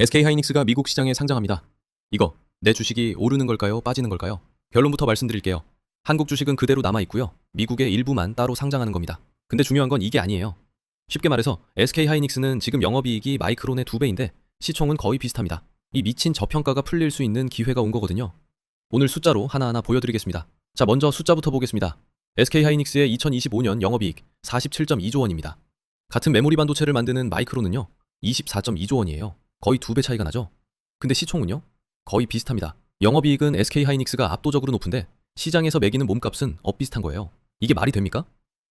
SK하이닉스가 미국 시장에 상장합니다. 이거 내 주식이 오르는 걸까요? 빠지는 걸까요? 결론부터 말씀드릴게요. 한국 주식은 그대로 남아있고요. 미국의 일부만 따로 상장하는 겁니다. 근데 중요한 건 이게 아니에요. 쉽게 말해서 SK하이닉스는 지금 영업이익이 마이크론의 2배인데 시총은 거의 비슷합니다. 이 미친 저평가가 풀릴 수 있는 기회가 온 거거든요. 오늘 숫자로 하나하나 보여드리겠습니다. 자, 먼저 숫자부터 보겠습니다. SK하이닉스의 2025년 영업이익 47.2조 원입니다. 같은 메모리 반도체를 만드는 마이크론은요 24.2조 원이에요. 거의 2배 차이가 나죠? 근데 시총은요? 거의 비슷합니다. 영업이익은 SK하이닉스가 압도적으로 높은데 시장에서 매기는 몸값은 엇비슷한 거예요. 이게 말이 됩니까?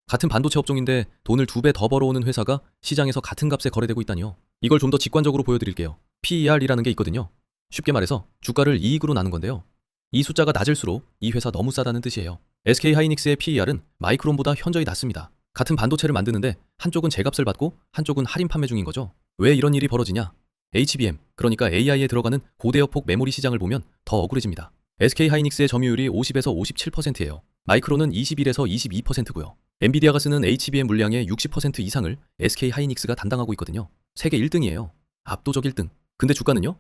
같은 반도체 업종인데 돈을 2배 더 벌어오는 회사가 시장에서 같은 값에 거래되고 있다니요. 이걸 좀 더 직관적으로 보여드릴게요. PER이라는 게 있거든요. 쉽게 말해서 주가를 이익으로 나눈 건데요. 이 숫자가 낮을수록 이 회사 너무 싸다는 뜻이에요. SK하이닉스의 PER은 마이크론보다 현저히 낮습니다. 같은 반도체를 만드는데 한쪽은 제값을 받고 한쪽은 할인 판매 중인 거죠. 왜 이런 일이 벌어지냐? HBM, 그러니까 AI에 들어가는 고대역폭 메모리 시장을 보면 더 억울해집니다. SK하이닉스의 점유율이 50에서 57%예요. 마이크론은 21에서 22%고요. 엔비디아가 쓰는 HBM 물량의 60% 이상을 SK하이닉스가 담당하고 있거든요. 세계 1등이에요. 압도적 1등. 근데 주가는요?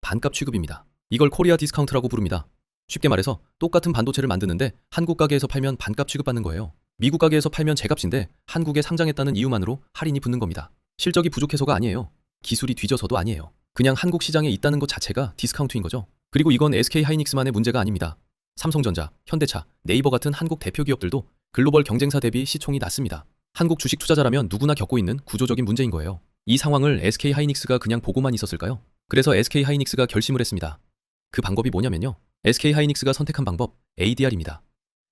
반값 취급입니다. 이걸 코리아 디스카운트라고 부릅니다. 쉽게 말해서 똑같은 반도체를 만드는데 한국 가게에서 팔면 반값 취급받는 거예요. 미국 가게에서 팔면 제값인데 한국에 상장했다는 이유만으로 할인이 붙는 겁니다. 실적이 부족해서가 아니에요. 기술이 뒤져서도 아니에요. 그냥 한국 시장에 있다는 것 자체가 디스카운트인 거죠. 그리고 이건 SK하이닉스만의 문제가 아닙니다. 삼성전자, 현대차, 네이버 같은 한국 대표 기업들도 글로벌 경쟁사 대비 시총이 낮습니다. 한국 주식 투자자라면 누구나 겪고 있는 구조적인 문제인 거예요. 이 상황을 SK하이닉스가 그냥 보고만 있었을까요? 그래서 SK하이닉스가 결심을 했습니다. 그 방법이 뭐냐면요. SK하이닉스가 선택한 방법, ADR입니다.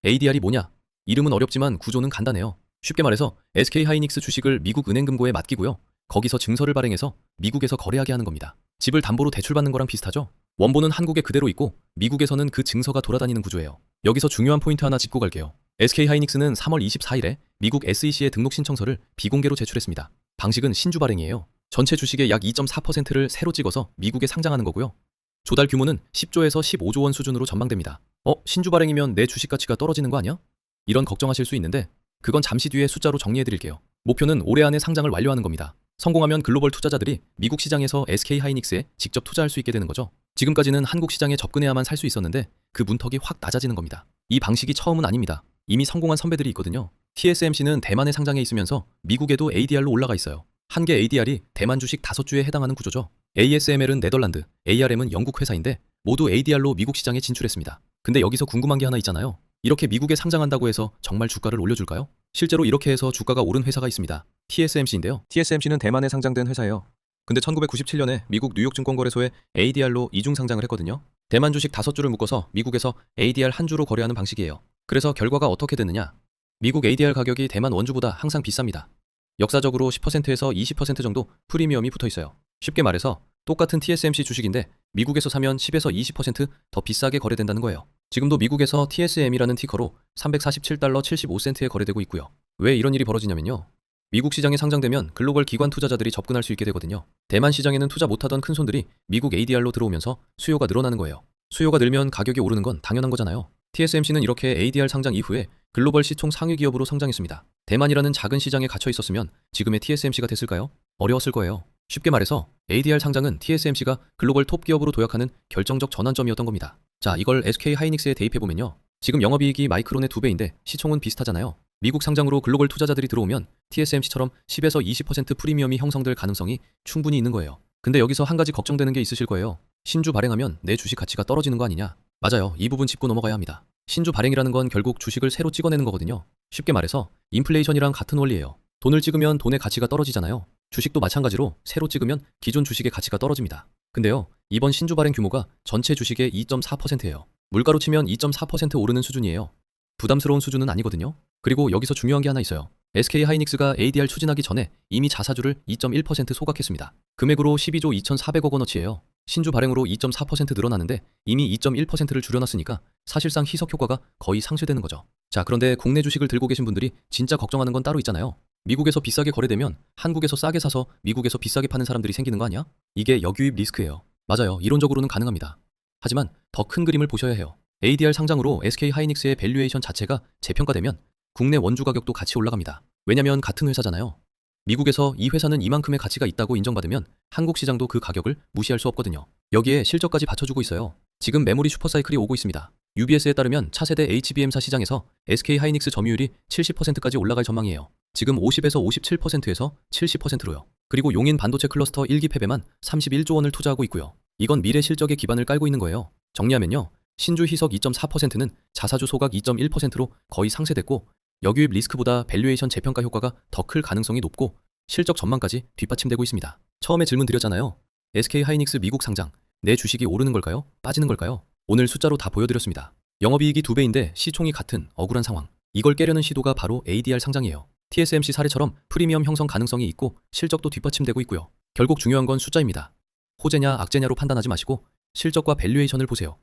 ADR이 뭐냐? 이름은 어렵지만 구조는 간단해요. 쉽게 말해서 SK하이닉스 주식을 미국 은행금고에 맡기고요. 거기서 증서를 발행해서 미국에서 거래하게 하는 겁니다. 집을 담보로 대출받는 거랑 비슷하죠? 원본은 한국에 그대로 있고 미국에서는 그 증서가 돌아다니는 구조예요. 여기서 중요한 포인트 하나 짚고 갈게요. SK하이닉스는 3월 24일에 미국 SEC에 등록 신청서를 비공개로 제출했습니다. 방식은 신주 발행이에요. 전체 주식의 약 2.4%를 새로 찍어서 미국에 상장하는 거고요. 조달 규모는 10조에서 15조 원 수준으로 전망됩니다. 신주 발행이면 내 주식 가치가 떨어지는 거 아니야? 이런 걱정하실 수 있는데 그건 잠시 뒤에 숫자로 정리해드릴게요. 목표는 올해 안에 상장을 완료하는 겁니다. 성공하면 글로벌 투자자들이 미국 시장에서 SK하이닉스에 직접 투자할 수 있게 되는 거죠. 지금까지는 한국 시장에 접근해야만 살 수 있었는데 그 문턱이 확 낮아지는 겁니다. 이 방식이 처음은 아닙니다. 이미 성공한 선배들이 있거든요. TSMC는 대만에 상장해 있으면서 미국에도 ADR로 올라가 있어요. 한 개 ADR이 대만 주식 5주에 해당하는 구조죠. ASML은 네덜란드, ARM은 영국 회사인데 모두 ADR로 미국 시장에 진출했습니다. 근데 여기서 궁금한 게 하나 있잖아요. 이렇게 미국에 상장한다고 해서 정말 주가를 올려줄까요? 실제로 이렇게 해서 주가가 오른 회사가 있습니다. TSMC인데요. TSMC는 대만에 상장된 회사예요. 근데 1997년에 미국 뉴욕 증권거래소에 ADR로 이중 상장을 했거든요. 대만 주식 5주를 묶어서 미국에서 ADR 한 주로 거래하는 방식이에요. 그래서 결과가 어떻게 됐느냐? 미국 ADR 가격이 대만 원주보다 항상 비쌉니다. 역사적으로 10%에서 20% 정도 프리미엄이 붙어 있어요. 쉽게 말해서 똑같은 TSMC 주식인데 미국에서 사면 10에서 20%더 비싸게 거래된다는 거예요. 지금도 미국에서 TSM이라는 티커로 347달러 75센트에 거래되고 있고요. 왜 이런 일이 벌어지냐면요. 미국 시장에 상장되면 글로벌 기관 투자자들이 접근할 수 있게 되거든요. 대만 시장에는 투자 못하던 큰 손들이 미국 ADR로 들어오면서 수요가 늘어나는 거예요. 수요가 늘면 가격이 오르는 건 당연한 거잖아요. TSMC는 이렇게 ADR 상장 이후에 글로벌 시총 상위 기업으로 성장했습니다. 대만이라는 작은 시장에 gat혀 있었으면 지금의 TSMC가 됐을까요? 어려웠을 거예요. 쉽게 말해서 ADR 상장은 TSMC가 글로벌 톱 기업으로 도약하는 결정적 전환점이었던 겁니다. 자, 이걸 SK하이닉스에 대입해보면요. 지금 영업이익이 마이크론의 2배인데 시총은 비슷하잖아요. 미국 상장으로 글로벌 투자자들이 들어오면 TSMC처럼 10에서 20% 프리미엄이 형성될 가능성이 충분히 있는 거예요. 근데 여기서 한 가지 걱정되는 게 있으실 거예요. 신주 발행하면 내 주식 가치가 떨어지는 거 아니냐? 맞아요. 이 부분 짚고 넘어가야 합니다. 신주 발행이라는 건 결국 주식을 새로 찍어내는 거거든요. 쉽게 말해서 인플레이션이랑 같은 원리예요. 돈을 찍으면 돈의 가치가 떨어지잖아요. 주식도 마찬가지로 새로 찍으면 기존 주식의 가치가 떨어집니다. 근데요, 이번 신주 발행 규모가 전체 주식의 2.4%예요. 물가로 치면 2.4% 오르는 수준이에요. 부담스러운 수준은 아니거든요. 그리고 여기서 중요한 게 하나 있어요. SK하이닉스가 ADR 추진하기 전에 이미 자사주를 2.1% 소각했습니다. 금액으로 12조 2,400억 원어치예요. 신주 발행으로 2.4% 늘어나는데 이미 2.1%를 줄여놨으니까 사실상 희석 효과가 거의 상쇄되는 거죠. 자, 그런데 국내 주식을 들고 계신 분들이 진짜 걱정하는 건 따로 있잖아요. 미국에서 비싸게 거래되면 한국에서 싸게 사서 미국에서 비싸게 파는 사람들이 생기는 거 아니야? 이게 역유입 리스크예요. 맞아요. 이론적으로는 가능합니다. 하지만 더 큰 그림을 보셔야 해요. ADR 상장으로 SK하이닉스의 밸류에이션 자체가 재평가되면 국내 원주 가격도 같이 올라갑니다. 왜냐면 같은 회사잖아요. 미국에서 이 회사는 이만큼의 가치가 있다고 인정받으면 한국 시장도 그 가격을 무시할 수 없거든요. 여기에 실적까지 받쳐주고 있어요. 지금 메모리 슈퍼사이클이 오고 있습니다. UBS에 따르면 차세대 HBM사 시장에서 SK하이닉스 점유율이 70%까지 올라갈 전망이에요. 지금 50에서 57%에서 70%로요. 그리고 용인 반도체 클러스터 1기 팹에만 31조 원을 투자하고 있고요. 이건 미래 실적의 기반을 깔고 있는 거예요. 정리하면요. 신주 희석 2.4%는 자사주 소각 2.1%로 거의 상쇄됐고, 역유입 리스크보다 밸류에이션 재평가 효과가 더 클 가능성이 높고 실적 전망까지 뒷받침되고 있습니다. 처음에 질문 드렸잖아요. SK하이닉스 미국 상장, 내 주식이 오르는 걸까요? 빠지는 걸까요? 오늘 숫자로 다 보여드렸습니다. 영업이익이 2배인데 시총이 같은 억울한 상황. 이걸 깨려는 시도가 바로 ADR 상장이에요. TSMC 사례처럼 프리미엄 형성 가능성이 있고 실적도 뒷받침되고 있고요. 결국 중요한 건 숫자입니다. 호재냐 악재냐로 판단하지 마시고 실적과 밸류에이션을 보세요.